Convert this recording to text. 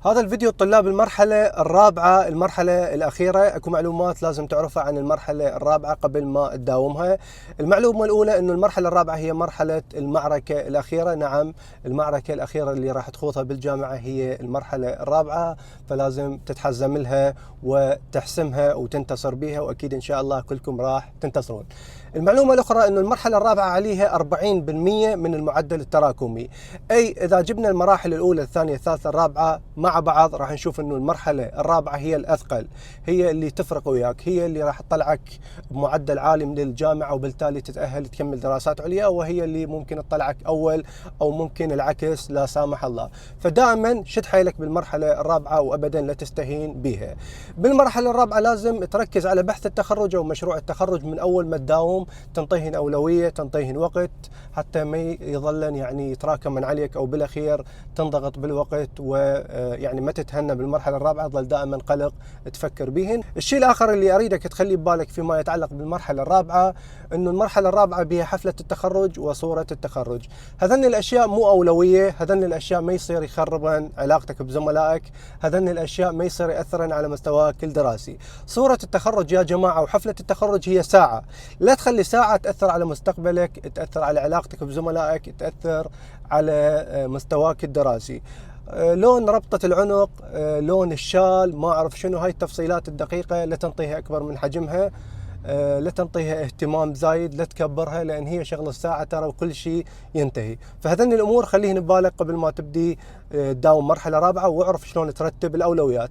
هذا الفيديو طلاب المرحلة الرابعة، المرحلة الأخيرة. اكو معلومات لازم تعرفها عن المرحلة الرابعة قبل ما تداومها. المعلومة الأولى أنه المرحلة الرابعة هي مرحلة المعركة الأخيرة. نعم، المعركة الأخيرة اللي راح تخوضها بالجامعة هي المرحلة الرابعة، فلازم تتحزم لها وتحسمها وتنتصر بها، وأكيد إن شاء الله كلكم راح تنتصرون. المعلومة الأخرى أنه المرحلة الرابعة عليها 40% من المعدل التراكمي، أي إذا جبنا المراحل الأولى الثانية الثالثة الرابعة مع بعض راح نشوف أنه المرحلة الرابعة هي الأثقل، هي اللي تفرق وياك، هي اللي راح تطلعك بمعدل عالي من الجامعة وبالتالي تتأهل تكمل دراسات عليا، وهي اللي ممكن تطلعك أول أو ممكن العكس لا سامح الله. فدائما شد حيلك بالمرحلة الرابعة وأبدا لا تستهين بها. بالمرحلة الرابعة لازم تركز على بحث التخرج أو مشروع التخرج من أول ما تداوم، تنطيهن أولوية، تنطيهن وقت حتى ما يظلن يعني يتراكم من عليك أو بالأخير تنضغط بالوقت، ويعني ما تتهنى بالمرحلة الرابعة، ظل دائما قلق تفكر بهن. الشيء الآخر اللي أريدك تخلي ببالك فيما يتعلق بالمرحلة الرابعة أنه المرحلة الرابعة بها حفلة التخرج وصورة التخرج. هذن الأشياء مو أولوية، هذن الأشياء ما يصير يخربن علاقتك بزملائك، هذن الأشياء ما يصير يأثرن على مستواك الدراسي. صورة التخرج يا جماعة وحفلة التخرج هي ساعة، لا تخلي ساعة تأثر على مستقبلك، تأثر على علاقتك بزملائك، تأثر على مستواك الدراسي. لون ربطة العنق، لون الشال، ما أعرف شنو، هاي التفصيلات الدقيقة لا تنطيها أكبر من حجمها، لا تنطيها اهتمام زايد، لا تكبرها، لأن هي شغل الساعة ترى وكل شيء ينتهي. فهذني الأمور خليهن ببالك قبل ما تبدي تداوم مرحلة رابعة، واعرف شلون ترتب الأولويات.